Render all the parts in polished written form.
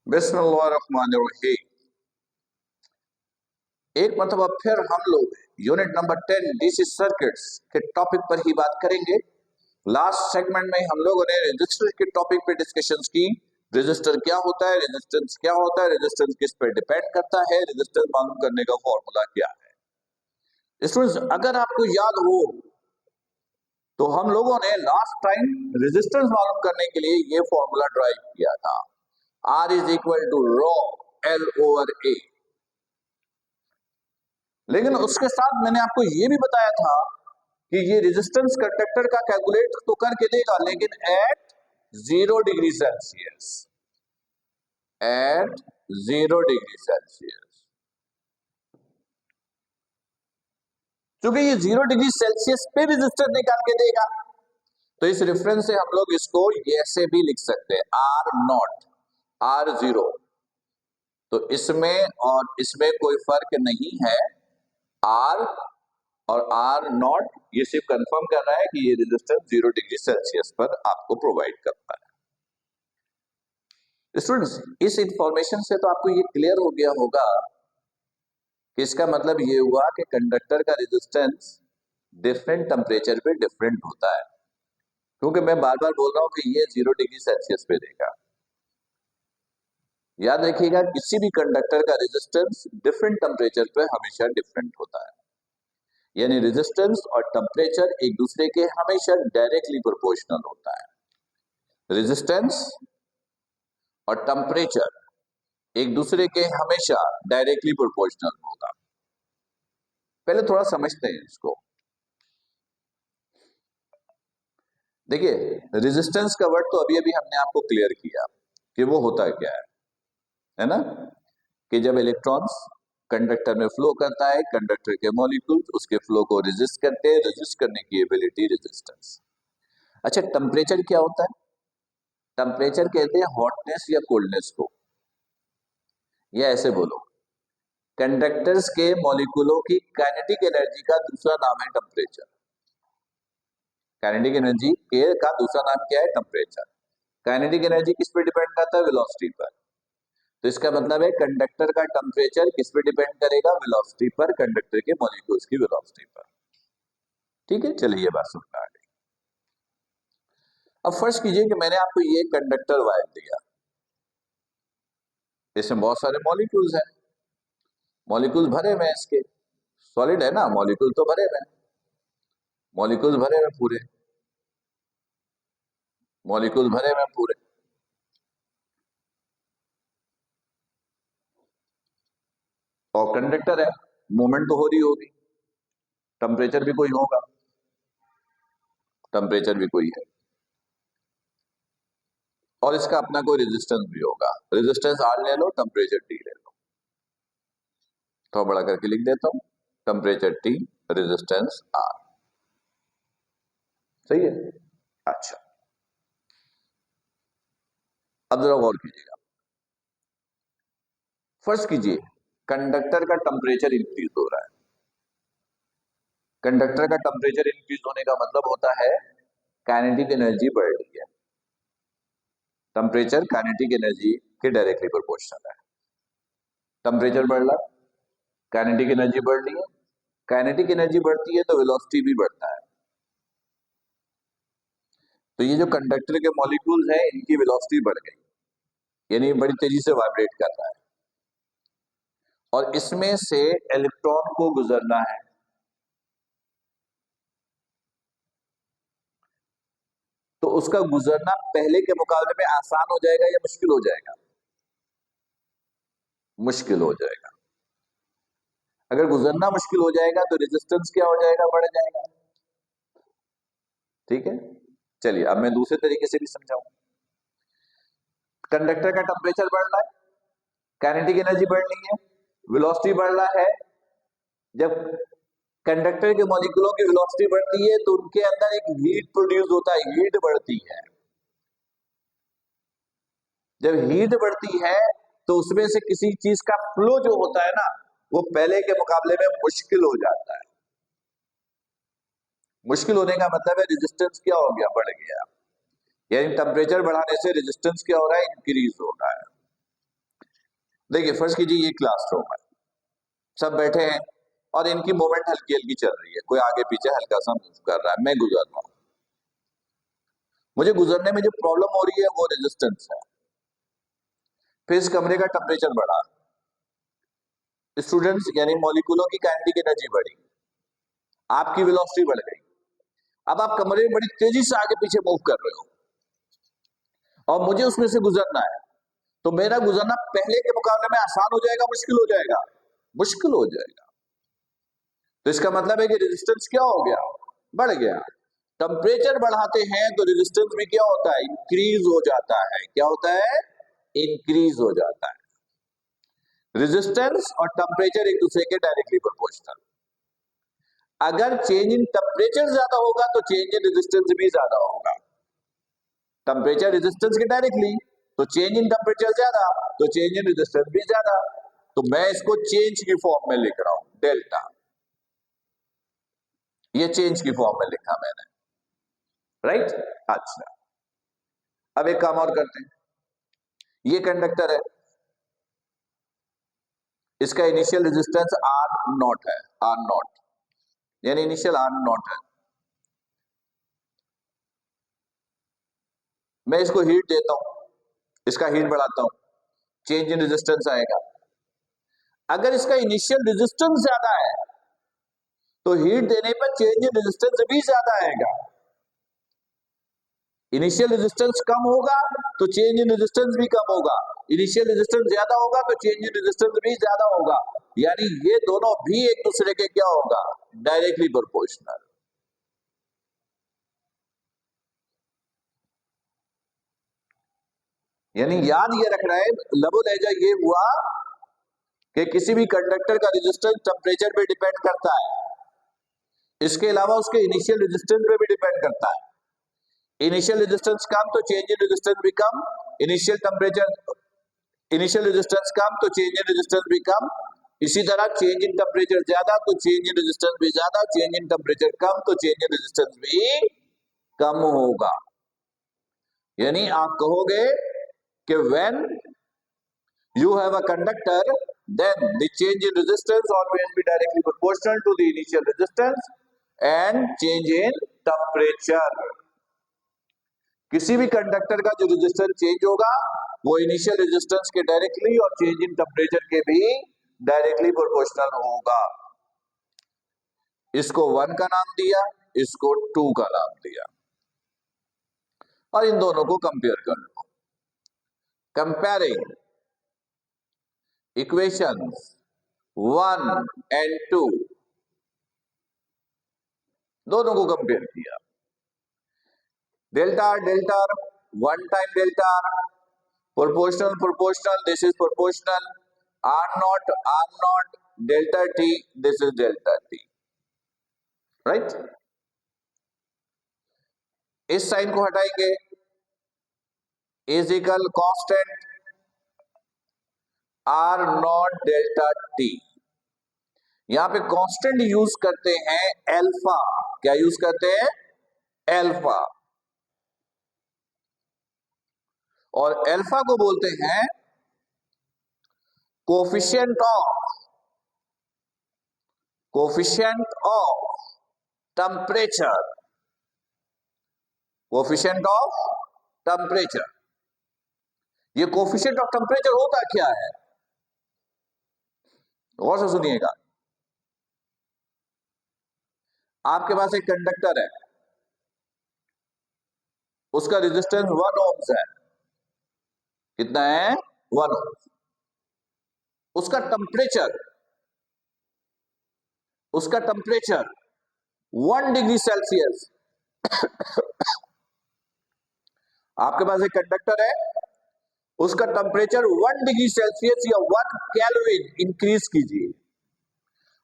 बिस्मिल्लाहिर्रहमानिर्रहीम। एक मरतबा फिर हम लोग यूनिट नंबर 10 डीसी सर्किट्स के टॉपिक पर ही बात करेंगे। लास्ट सेगमेंट में हम लोगों ने रेजिस्टर के टॉपिक पे डिस्कशंस की। रेजिस्टर क्या होता है, रेजिस्टेंस क्या होता है, रेजिस्टेंस किस पर डिपेंड करता है, रेजिस्टेंस मालूम करने का फॉर्मूला क्या है। स्टूडेंट्स, अगर आपको याद हो तो हम लोगों ने लास्ट टाइम रेजिस्टेंस मालूम करने के लिए ये फॉर्मूला ड्राइव किया था, R is equal to rho L over A। लेकिन उसके साथ मैंने आपको ये भी बताया था कि ये रेजिस्टेंस कंडक्टर का कैलकुलेट तो करके देगा, लेकिन at 0 degree Celsius, at 0 degree Celsius. क्योंकि ये 0 डिग्री सेल्सियस पे रेजिस्टेंस निकाल के देगा, तो इस रेफरेंस से हम लोग इसको ऐसे भी लिख सकते हैं, R0 R0। तो इसमें और इसमें कोई फर्क नहीं है। R और R0 ये सिर्फ कंफर्म कर रहा है कि ये रेजिस्टेंस 0 डिग्री सेल्सियस पर आपको प्रोवाइड करता है। स्टूडेंट्स, इस इंफॉर्मेशन से तो आपको ये क्लियर हो गया होगा कि इसका मतलब ये हुआ कि कंडक्टर का रेजिस्टेंस डिफरेंट टेम्परेचर पे डिफरेंट होता है। क्योंकि मैं बार बार बोल रहा हूं कि ये 0 डिग्री सेल्सियस पे देगा। याद रखिएगा, किसी भी कंडक्टर का रेजिस्टेंस डिफरेंट टेम्परेचर पे हमेशा डिफरेंट होता है, यानी रेजिस्टेंस और टेम्परेचर एक दूसरे के हमेशा डायरेक्टली प्रोपोर्शनल होता है। रेजिस्टेंस और टेम्परेचर एक दूसरे के हमेशा डायरेक्टली प्रोपोर्शनल होगा। पहले थोड़ा समझते हैं इसको। देखिए, रेजिस्टेंस का वर्ड तो अभी अभी हमने आपको क्लियर किया कि वो होता क्या है ना, कि जब इलेक्ट्रॉन्स कंडक्टर में फ्लो करता है, कंडक्टर के मॉलिक्यूल्स उसके फ्लो को रेजिस्ट करते हैं, रेजिस्ट करने की एबिलिटी रेजिस्टेंस। अच्छा, टेम्परेचर क्या होता है? टेम्परेचर कहते हैं हॉटनेस या कोल्डनेस को, या ऐसे बोलो, कंडक्टर्स के मॉलिक्यूलों की काइनेटिक एनर्जी का दूसरा नाम है टेम्परेचर। काइनेटिक एनर्जी के का दूसरा नाम क्या है? टेम्परेचर। काइनेटिक एनर्जी किस पे डिपेंड करता है? वेलोसिटी पर। तो इसका मतलब है कंडक्टर का टेम्परेचर किस पे डिपेंड करेगा? वेलोसिटी पर, कंडक्टर के मॉलिक्यूल्स की वेलोसिटी पर। ठीक है, चलिए ये बात समझ आ गई। अब फर्स्ट कीजिए कि मैंने आपको ये कंडक्टर वायर दिया, इसमें बहुत सारे मॉलिक्यूल्स हैं, मॉलिक्यूल भरे हुए हैं, इसके सॉलिड है ना, मॉलिक्यूल तो भरे हुए हैं, मॉलिक्यूल भरे हुए पूरे, मॉलिक्यूल भरे हुए पूरे। और कंडक्टर है, मूवमेंट तो हो रही होगी, टेम्परेचर भी कोई होगा, टेम्परेचर भी कोई है, और इसका अपना कोई रेजिस्टेंस भी होगा। रेजिस्टेंस R ले लो, टेम्परेचर T ले लो। थोड़ा बड़ा करके लिख देता हूं, टेम्परेचर T, रेजिस्टेंस R। सही है? अच्छा, अब जरा गौर कीजिएगा। फर्स्ट कीजिए, कंडक्टर का टेम्परेचर इंक्रीज हो रहा है। कंडक्टर का टेम्परेचर इंक्रीज होने का मतलब होता है काइनेटिक एनर्जी बढ़ रही है। टेम्परेचर काइनेटिक एनर्जी के डायरेक्टली प्रोपोर्शनल है। टेम्परेचर बढ़ रहा, काइनेटिक एनर्जी बढ़ रही है, काइनेटिक एनर्जी बढ़ती है तो वेलोसिटी भी बढ़ता है। तो ये जो कंडक्टर के मॉलिक्यूल हैं, इनकी वेलोसिटी बढ़ गई, यानी बड़ी तेजी से वाइब्रेट कर रहा है, और इसमें से इलेक्ट्रॉन को गुजरना है। तो उसका गुजरना पहले के मुकाबले में आसान हो जाएगा या मुश्किल हो जाएगा? मुश्किल हो जाएगा। अगर गुजरना मुश्किल हो जाएगा तो रेजिस्टेंस क्या हो जाएगा? बढ़ जाएगा। ठीक है, चलिए अब मैं दूसरे तरीके से भी समझाऊं। कंडक्टर का टेम्परेचर बढ़ रहा है, काइनेटिक एनर्जी बढ़ रही है, वेलोसिटी बढ़ रहा है। जब कंडक्टर के मॉलिक्यूलों की वेलोसिटी बढ़ती है तो उनके अंदर एक हीट प्रोड्यूस होता है, हीट बढ़ती है। जब हीट बढ़ती है तो उसमें से किसी चीज का फ्लो जो होता है ना, वो पहले के मुकाबले में मुश्किल हो जाता है। मुश्किल होने का मतलब है रेजिस्टेंस क्या हो गया? बढ़ गया। यानी टेम्परेचर बढ़ाने से रेजिस्टेंस क्या हो रहा है? इंक्रीज हो रहा है। देखिए फर्स्ट कीजिए ये क्लासरूम है, सब बैठे हैं और इनकी मूवमेंट हल्की हल्की चल रही है, कोई आगे पीछे हल्का सा मूव कर रहा है, मैं गुजर रहा हूं। मुझे गुजरने में जो प्रॉब्लम हो रही है वो रेजिस्टेंस है। फिर इस कमरे का टेम्परेचर बढ़ा, स्टूडेंट्स यानी मॉलिक्यूलों की काइनेटिक एनर्जी बढ़ी, आपकी वेलोसिटी बढ़ गई। अब आप कमरे में बड़ी तेजी से आगे पीछे मूव कर रहे हो और मुझे उसमें से गुजरना है, तो मेरा गुजरना पहले के मुकाबले में आसान हो जाएगा, मुश्किल हो जाएगा? मुश्किल हो जाएगा। तो इसका मतलब है कि रेजिस्टेंस क्या हो गया? बढ़ गया। टेम्परेचर बढ़ाते हैं तो रेजिस्टेंस भी क्या होता है? इंक्रीज हो जाता है। क्या होता है? इंक्रीज हो जाता है। रेजिस्टेंस और टेम्परेचर एक दूसरे के डायरेक्टली प्रोपोर्शनल। अगर चेंज इन टेम्परेचर ज्यादा होगा तो चेंज इन रेजिस्टेंस भी ज्यादा होगा। टेम्परेचर रेजिस्टेंस के डायरेक्टली, तो चेंज इन टेम्परेचर ज्यादा तो चेंज इन रेजिस्टेंस भी ज्यादा। तो मैं इसको चेंज की फॉर्म में लिख रहा हूं, डेल्टा। ये चेंज की फॉर्म में लिखा मैंने, राइट? अच्छा, अब एक काम और करते हैं। ये कंडक्टर है, इसका इनिशियल रेजिस्टेंस आर नॉट है, आर नॉट यानी इनिशियल आर नॉट है। मैं इसको हीट देता हूं, इसका हीट बढ़ाता हूं, चेंज इन रेजिस्टेंस आएगा। अगर इसका इनिशियल रेजिस्टेंस ज्यादा है तो हीट देने पर चेंज इन रेजिस्टेंस भी ज्यादा आएगा। इनिशियल रेजिस्टेंस कम होगा तो चेंज इन रेजिस्टेंस भी कम होगा, इनिशियल रेजिस्टेंस ज्यादा होगा तो चेंज इन रेजिस्टेंस भी ज्यादा होगा। यानी ये दोनों भी एक दूसरे के क्या होगा? Directly proportional. यानी याद ये रखना है, लबो लहजा ये हुआ कि किसी भी कंडक्टर का रेजिस्टेंस टेम्परेचर पे डिपेंड करता है, इसके अलावा उसके इनिशियल रेजिस्टेंस पे भी डिपेंड करता है। इनिशियल रेजिस्टेंस कम तो चेंज इन रेजिस्टेंस भी कम, इनिशियल टेम्परेचर इनिशियल रेजिस्टेंस कम तो चेंज इन रेजिस्टेंस भी कम। इसी तरह चेंज इन टेम्परेचर ज्यादा तो चेंज इन रेजिस्टेंस भी ज्यादा, चेंज इन टेम्परेचर कम तो चेंज इन रेजिस्टेंस भी कम होगा। यानी आप कहोगे कि when you have a conductor, then the change in resistance always be directly proportional to the initial resistance and change in temperature. किसी भी कंडक्टर का जो रेजिस्टेंस चेंज होगा वो इनिशियल रेजिस्टेंस के डायरेक्टली और चेंज इन टेम्परेचर के भी डायरेक्टली प्रोपोर्शनल होगा। इसको 1 का नाम दिया, इसको 2 का नाम दिया और इन दोनों को कंपेयर कर लो। कंपेयरिंग इक्वेशंस 1 and 2 दोनों को कंपेयर किया। Delta delta, 1 time delta, proportional proportional, this is proportional, R nought, delta T, this is delta T, right? इस साइन को हटाएंगे, is equal constant R nought delta T. यहां पे constant use करते हैं अल्फा। क्या यूज करते हैं? अल्फा। और अल्फा को बोलते हैं coefficient of temperature, coefficient of temperature. ये कोफिशिएंट ऑफ टेम्परेचर होता क्या है? गौर से सुनिएगा। आपके पास एक कंडक्टर है, उसका रेजिस्टेंस 1 ओम्स है। कितना है? 1 ओम्स। उसका टेम्परेचर 1 डिग्री सेल्सियस। आपके पास एक कंडक्टर है, उसका टेम्परेचर 1 डिग्री सेल्सियस या 1 केल्विन इंक्रीज कीजिए।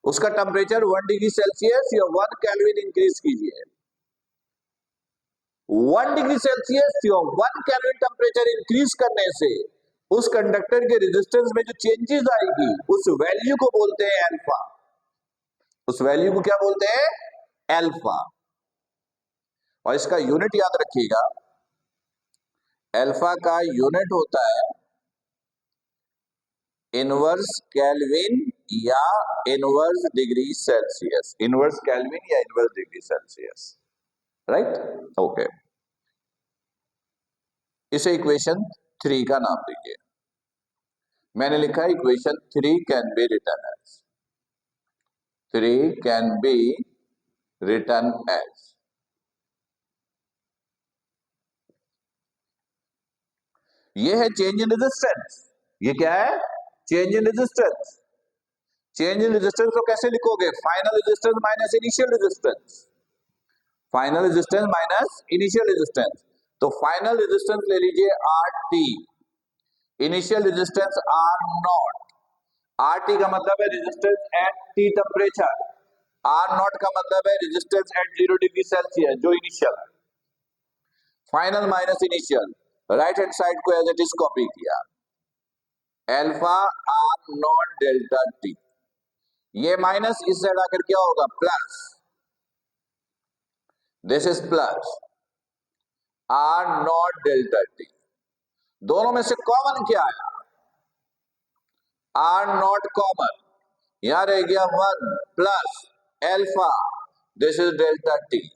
उसका टेम्परेचर 1 डिग्री सेल्सियस या 1 केल्विन इंक्रीज कीजिए। 1 डिग्री सेल्सियस या 1 केल्विन टेम्परेचर इंक्रीज करने से उस कंडक्टर के रेजिस्टेंस में जो चेंजेस आएगी उस वैल्यू को बोलते हैं अल्फा। उस वैल्यू को क्या बोलते हैं? अल्फा। और इसका यूनिट याद रखिएगा, अल्फा का यूनिट होता है इनवर्स केल्विन या inverse degree celsius, inverse kelvin या inverse degree celsius, right. Okay, इसे इक्वेशन 3 का नाम दीजिए। मैंने लिखा equation 3 can be return as, 3 can be return as, ये है चेंज इन रेजिस्टेंस। ये क्या है? Change in resistance. Change in resistance को कैसे लिखोगे? Final resistance minus initial resistance, final resistance minus initial resistance. तो फाइनल रेजिस्टेंस ले लीजिए R T, initial resistance R nought. R T का मतलब है resistance at T temperature, R nought का मतलब है रेजिस्टेंस एट 0 डिग्री सेल्सियस जो इनिशियल है। Final minus initial, right hand side को एज इट इज कॉपी किया, alpha R nought delta T. ये माइनस इस साइड आकर क्या होगा? Plus, this is plus R nought delta T. दोनों में से कॉमन क्या आया? आर नॉट कॉमन, यहां रह गया 1 plus alpha, this is delta T.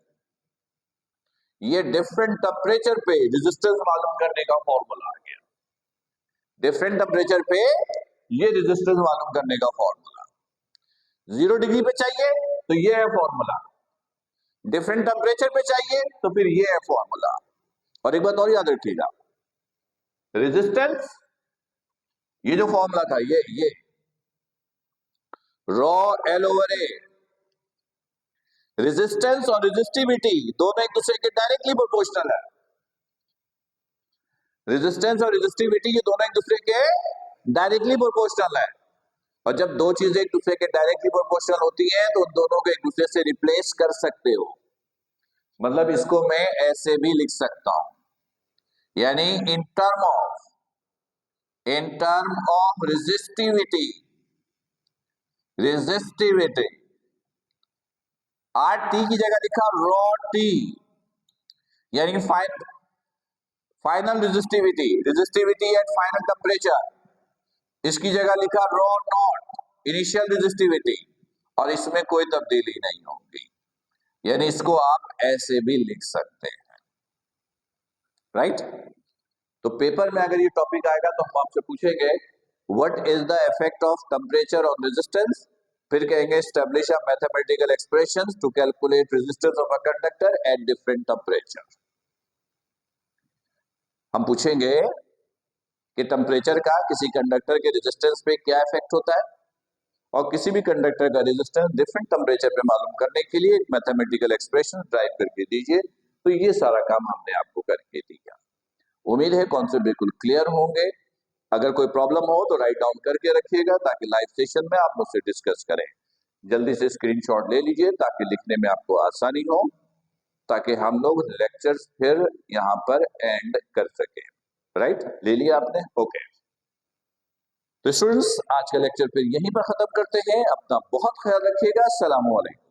ये डिफरेंट टेम्परेचर पे रेजिस्टेंस मालूम करने का फॉर्मूला आ गया। डिफरेंट टेम्परेचर पे ये रेजिस्टेंस मालूम करने का फॉर्मूला। 0 डिग्री पे चाहिए तो ये है फॉर्मूला, डिफरेंट टेम्परेचर पे चाहिए तो फिर ये है फॉर्मूला। और एक बात और याद रखिएगा, रेजिस्टेंस, ये जो फॉर्मूला था ये रॉ एल ओवर ए, रेजिस्टेंस और रेजिस्टिविटी दोनों एक दूसरे के डायरेक्टली प्रोपोर्शनल है। रेजिस्टेंस और रेजिस्टिविटी ये दोनों एक दूसरे के डायरेक्टली प्रोपोर्शनल है। और जब दो चीजें एक दूसरे के डायरेक्टली प्रोपोर्शनल होती हैं तो उन दोनों को एक दूसरे से रिप्लेस कर सकते हो। मतलब इसको मैं ऐसे भी लिख सकता हूं, यानी in term of resistivity, resistivity R T की जगह लिखा रॉ टी, यानी final resistivity, resistivity eight final temperature, इसकी जगह लिखा रॉ नॉट, इनिशियल रेजिस्टिविटी, और इसमें कोई तब्दीली नहीं होगी। यानी इसको आप ऐसे भी लिख सकते हैं, राइट। तो पेपर में अगर ये टॉपिक आएगा तो हम आपसे पूछेंगे what is the effect of temperature on resistance, फिर कहेंगे establish a mathematical expressions to calculate resistance of a conductor at different temperature. हम पूछेंगे कि टेम्परेचर का किसी कंडक्टर के रेजिस्टेंस पे क्या इफेक्ट होता है, और किसी भी कंडक्टर का रेजिस्टेंस डिफरेंट टेम्परेचर पे मालूम करने के लिए एक मैथमेटिकल एक्सप्रेशन ड्राइव करके दीजिए। तो ये सारा काम हमने आपको करके दिया। उम्मीद है कॉन्सेप्ट बिल्कुल क्लियर होंगे। अगर कोई प्रॉब्लम हो तो राइट डाउन करके रखिएगा ताकि लाइव सेशन में आप मुझसे डिस्कस करें। जल्दी से स्क्रीनशॉट ले लीजिए ताकि लिखने में आपको आसानी हो, ताकि हम लोग लेक्चर्स फिर यहाँ पर एंड कर सके। राइट, ले लिया आपने? ओके। तो स्टूडेंट्स आज का लेक्चर फिर यहीं पर खत्म करते हैं। अपना बहुत ख्याल रखिएगा। अस्सलाम वालेकुम।